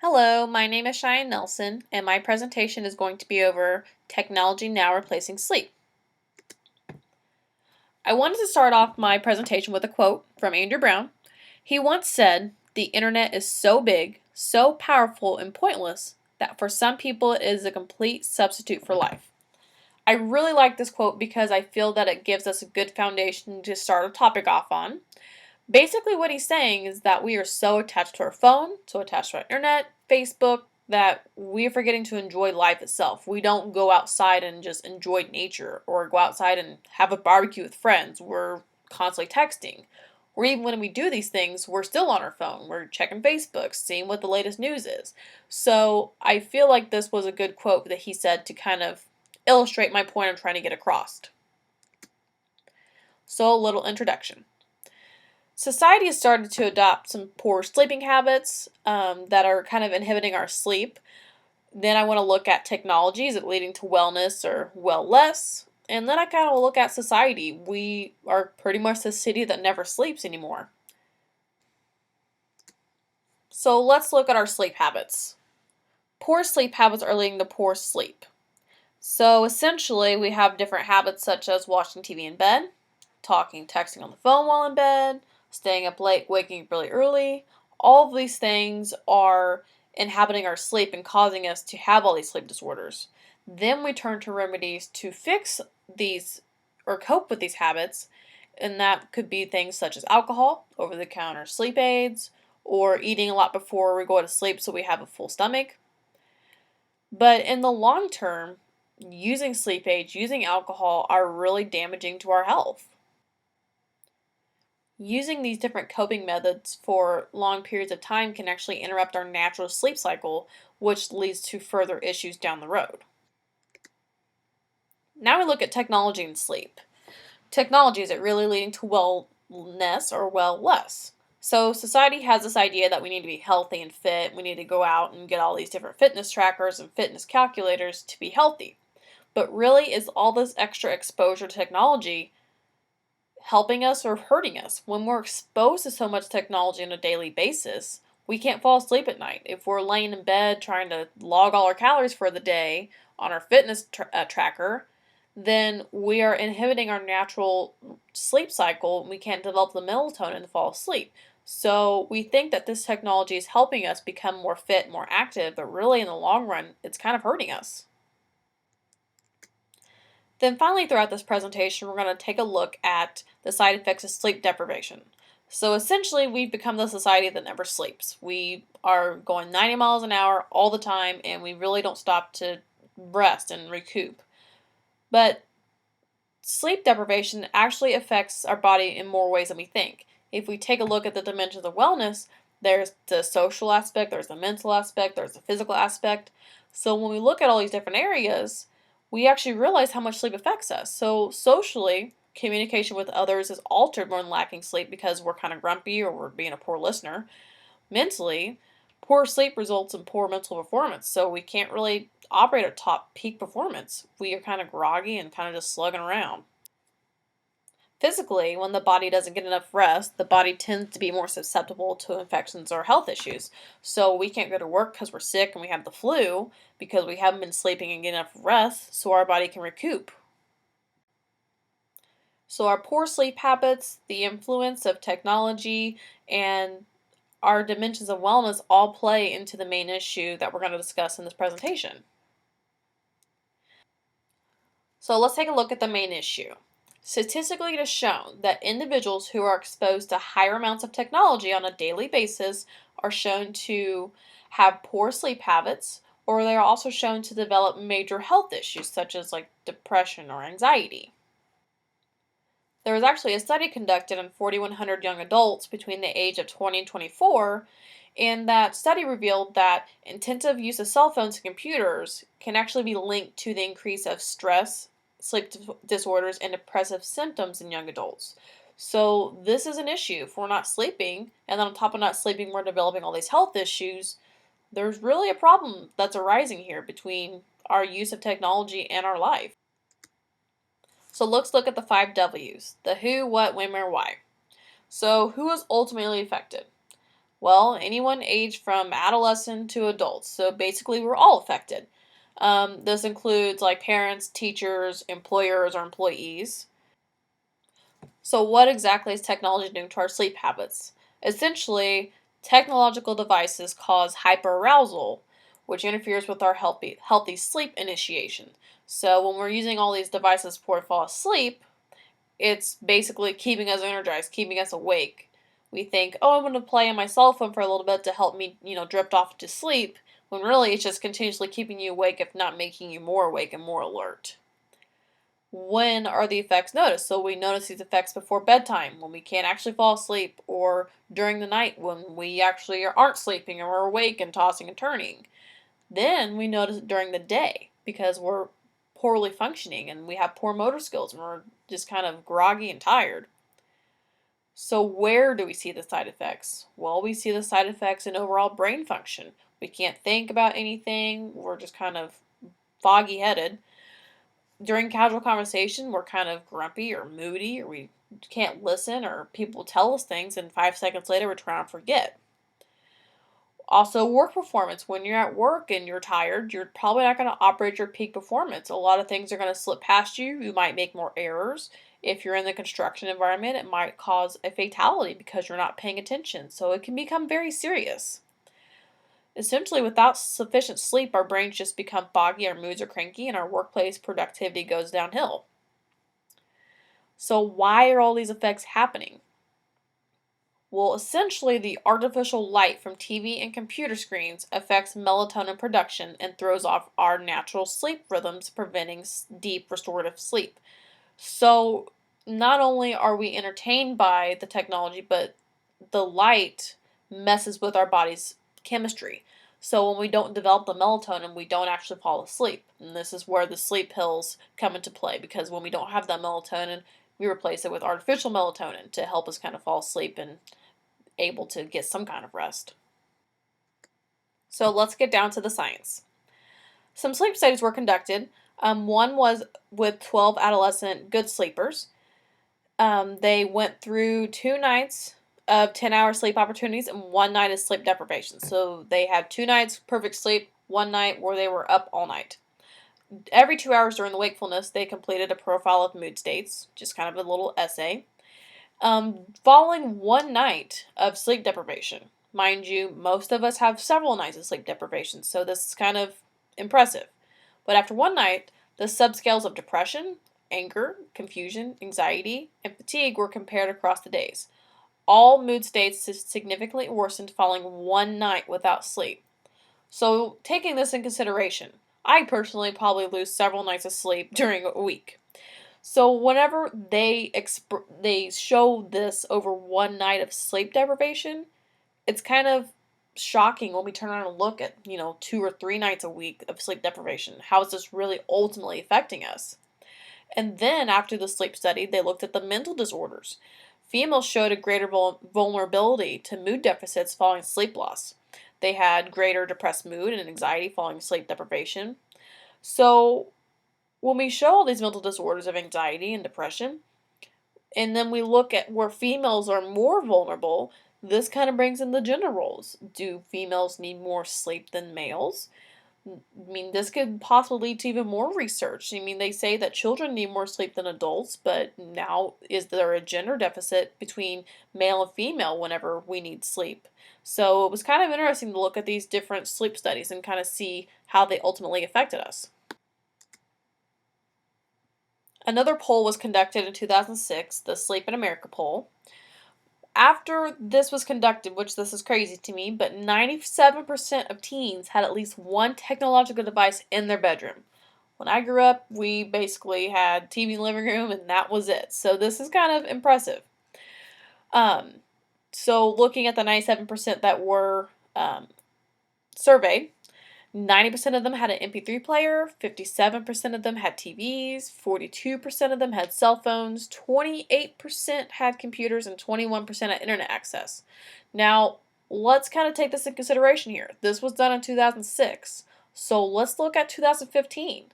Hello, my name is Cheyenne Nelson, and my presentation is going to be over technology now replacing sleep. I wanted to start off my presentation with a quote from Andrew Brown. He once said, "The internet is so big, so powerful, and pointless that for some people it is a complete substitute for life." I really like this quote because I feel that it gives us a good foundation to start a topic off on. Basically, what he's saying is that we are so attached to our phone, so attached to our internet, Facebook, that we're forgetting to enjoy life itself. We don't go outside and just enjoy nature or go outside and have a barbecue with friends. We're constantly texting. Or even when we do these things, we're still on our phone. We're checking Facebook, seeing what the latest news is. So I feel like this was a good quote that he said to kind of illustrate my point I'm trying to get across. So, a little introduction. Society has started to adopt some poor sleeping habits that are kind of inhibiting our sleep. Then I want to look at technology. Is it leading to wellness or wellness? And then I kind of look at society. We are pretty much the city that never sleeps anymore. So let's look at our sleep habits. Poor sleep habits are leading to poor sleep. So essentially, we have different habits such as watching TV in bed, texting on the phone while in bed, staying up late, waking up really early. All of these things are inhabiting our sleep and causing us to have all these sleep disorders. Then we turn to remedies to fix these or cope with these habits, and that could be things such as alcohol, over the counter sleep aids, or eating a lot before we go to sleep so we have a full stomach. But in the long term, using sleep aids, using alcohol are really damaging to our health. Using these different coping methods for long periods of time can actually interrupt our natural sleep cycle, which leads to further issues down the road. Now we look at technology and sleep. Technology, is it really leading to wellness or wellness? So society has this idea that we need to be healthy and fit. We need to go out and get all these different fitness trackers and fitness calculators to be healthy. But really, is all this extra exposure to technology helping us or hurting us? When we're exposed to so much technology on a daily basis, we can't fall asleep at night. If we're laying in bed trying to log all our calories for the day on our fitness tracker, then we are inhibiting our natural sleep cycle and we can't develop the melatonin to fall asleep. So we think that this technology is helping us become more fit, more active, but really in the long run, it's kind of hurting us. Then finally, throughout this presentation, we're going to take a look at the side effects of sleep deprivation. So essentially, we've become the society that never sleeps. We are going 90 miles an hour all the time, and we really don't stop to rest and recoup. But sleep deprivation actually affects our body in more ways than we think. If we take a look at the dimensions of wellness, there's the social aspect, there's the mental aspect, there's the physical aspect. So when we look at all these different areas, we actually realize how much sleep affects us. So socially, communication with others is altered when lacking sleep because we're kind of grumpy or we're being a poor listener. Mentally, poor sleep results in poor mental performance, so we can't really operate at top peak performance. We are kind of groggy and kind of just slugging around. Physically, when the body doesn't get enough rest, the body tends to be more susceptible to infections or health issues. So we can't go to work because we're sick and we have the flu because we haven't been sleeping and getting enough rest so our body can recoup. So our poor sleep habits, the influence of technology, and our dimensions of wellness all play into the main issue that we're going to discuss in this presentation. So let's take a look at the main issue. Statistically, it is shown that individuals who are exposed to higher amounts of technology on a daily basis are shown to have poor sleep habits, or they are also shown to develop major health issues such as like depression or anxiety. There was actually a study conducted on 4,100 young adults between the age of 20 and 24, and that study revealed that intensive use of cell phones and computers can actually be linked to the increase of stress, sleep disorders, and depressive symptoms in young adults. So this is an issue. If we're not sleeping, and then on top of not sleeping, we're developing all these health issues, there's really a problem that's arising here between our use of technology and our life. So let's look at the 5 W's: the who, what, when, where, why. So who is ultimately affected? Well, anyone aged from adolescent to adults. So basically, we're all affected. This includes like parents, teachers, employers, or employees. So, what exactly is technology doing to our sleep habits? Essentially, technological devices cause hyperarousal, which interferes with our healthy sleep initiation. So, when we're using all these devices before we fall asleep, it's basically keeping us energized, keeping us awake. We think, oh, I'm going to play on my cell phone for a little bit to help me, drift off to sleep, when really it's just continuously keeping you awake, if not making you more awake and more alert. When are the effects noticed? So we notice these effects before bedtime, when we can't actually fall asleep, or during the night when we actually aren't sleeping and we're awake and tossing and turning. Then we notice it during the day because we're poorly functioning and we have poor motor skills and we're just kind of groggy and tired. So, where do we see the side effects? Well, we see the side effects in overall brain function. We can't think about anything, we're just kind of foggy headed. During casual conversation, we're kind of grumpy or moody, or we can't listen, or people tell us things, and 5 seconds later, we're trying to forget. Also, work performance. When you're at work and you're tired, you're probably not going to operate your peak performance. A lot of things are going to slip past you. You might make more errors. If you're in the construction environment, it might cause a fatality because you're not paying attention. So it can become very serious. Essentially, without sufficient sleep, our brains just become foggy, our moods are cranky, and our workplace productivity goes downhill. So, why are all these effects happening? Well, essentially, the artificial light from TV and computer screens affects melatonin production and throws off our natural sleep rhythms, preventing deep restorative sleep. So, not only are we entertained by the technology, but the light messes with our body's chemistry. So, when we don't develop the melatonin, we don't actually fall asleep. And this is where the sleep pills come into play, because when we don't have that melatonin, we replace it with artificial melatonin to help us kind of fall asleep and able to get some kind of rest. So let's get down to the science. Some sleep studies were conducted. One was with 12 adolescent good sleepers. They went through 2 nights of 10-hour sleep opportunities and 1 night of sleep deprivation. So they had 2 nights perfect sleep, 1 night where they were up all night. Every 2 hours during the wakefulness, they completed a profile of mood states, just kind of a little essay. Following 1 night of sleep deprivation, mind you, most of us have several nights of sleep deprivation, so this is kind of impressive. But after 1 night, the subscales of depression, anger, confusion, anxiety, and fatigue were compared across the days. All mood states significantly worsened following 1 night without sleep. So, taking this in consideration, I personally probably lose several nights of sleep during a week. So whenever they show this over 1 night of sleep deprivation, it's kind of shocking when we turn around and look at, 2 or 3 nights a week of sleep deprivation. How is this really ultimately affecting us? And then after the sleep study, they looked at the mental disorders. Females showed a greater vulnerability to mood deficits following sleep loss. They had greater depressed mood and anxiety following sleep deprivation. So when we show all these mental disorders of anxiety and depression, and then we look at where females are more vulnerable, this kind of brings in the gender roles. Do females need more sleep than males? I mean, this could possibly lead to even more research. I mean, they say that children need more sleep than adults, but now is there a gender deficit between male and female whenever we need sleep? So it was kind of interesting to look at these different sleep studies and kind of see how they ultimately affected us. Another poll was conducted in 2006, the Sleep in America poll. After this was conducted, which this is crazy to me, but 97% of teens had at least one technological device in their bedroom. When I grew up, we basically had TV in the living room and that was it. So this is kind of impressive. Um, so looking at the 97% that were surveyed, 90% of them had an MP3 player, 57% of them had TVs, 42% of them had cell phones, 28% had computers, and 21% had internet access. Now, let's kind of take this in consideration here. This was done in 2006, so let's look at 2015.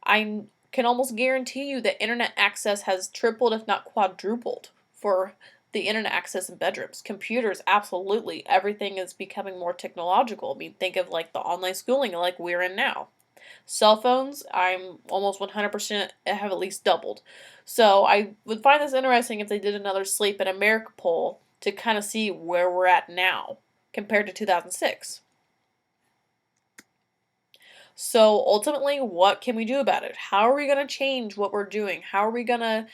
I can almost guarantee you that internet access has tripled, if not quadrupled, for The internet access in bedrooms, computers, absolutely. Everything is becoming more technological. I mean, think of like the online schooling like we're in now. Cell phones, I'm almost 100% have at least doubled. So I would find this interesting if they did another Sleep in America poll to kind of see where we're at now compared to 2006. So ultimately, what can we do about it? How are we going to change what we're doing? How are we going to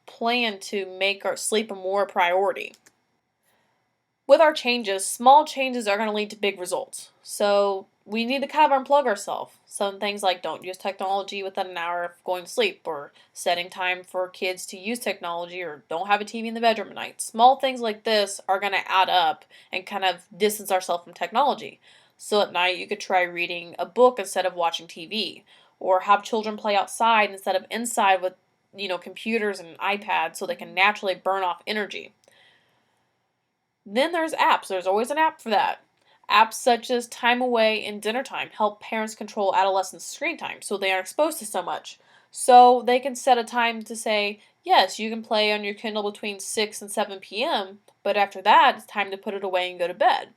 plan to make our sleep a more priority? With our changes, small changes are going to lead to big results. So we need to kind of unplug ourselves. Some things like don't use technology within an hour of going to sleep, or setting time for kids to use technology, or don't have a TV in the bedroom at night. Small things like this are going to add up and kind of distance ourselves from technology. So at night, you could try reading a book instead of watching TV, or have children play outside instead of inside with computers and iPads so they can naturally burn off energy. Then there's apps. There's always an app for that. Apps such as Time Away and Dinner Time help parents control adolescents' screen time so they aren't exposed to so much. So they can set a time to say, yes, you can play on your Kindle between 6 and 7 p.m., but after that, it's time to put it away and go to bed.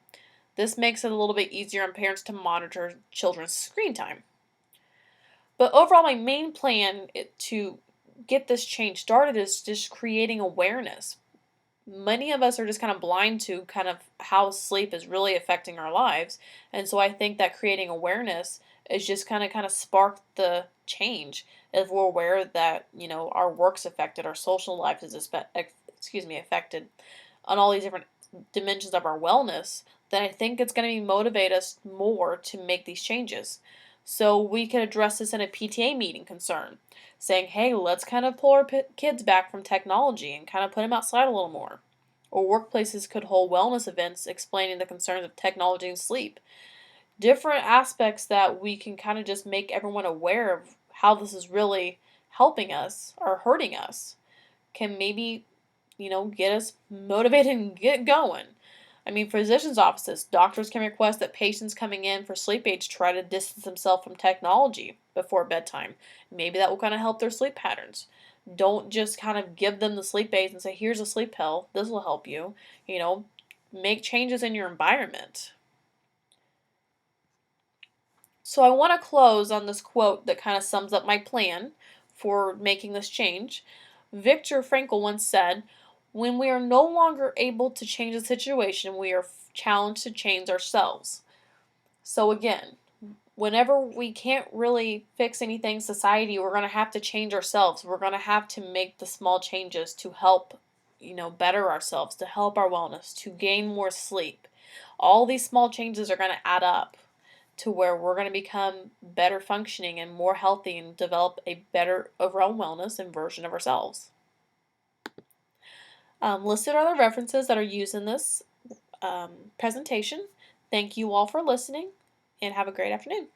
This makes it a little bit easier on parents to monitor children's screen time. But overall, my main plan to get this change started is just creating awareness. Many of us are just kind of blind to kind of how sleep is really affecting our lives. And so I think that creating awareness is just kind of spark the change. If we're aware that, our work's affected, our social life is affected on all these different dimensions of our wellness, then I think it's going to motivate us more to make these changes. So we can address this in a PTA meeting concern, saying, hey, let's kind of pull our kids back from technology and kind of put them outside a little more. Or workplaces could hold wellness events explaining the concerns of technology and sleep. Different aspects that we can kind of just make everyone aware of how this is really helping us or hurting us can maybe, get us motivated and get going. I mean, physicians' offices, doctors can request that patients coming in for sleep aids try to distance themselves from technology before bedtime. Maybe that will kind of help their sleep patterns. Don't just kind of give them the sleep aids and say, here's a sleep pill, this will help you. Make changes in your environment. So I want to close on this quote that kind of sums up my plan for making this change. Viktor Frankl once said, when we are no longer able to change the situation, we are challenged to change ourselves. So again, whenever we can't really fix anything in society, we're going to have to change ourselves. We're going to have to make the small changes to help, better ourselves, to help our wellness, to gain more sleep. All these small changes are going to add up to where we're going to become better functioning and more healthy and develop a better overall wellness and version of ourselves. Listed are the references that are used in this presentation. Thank you all for listening, and have a great afternoon.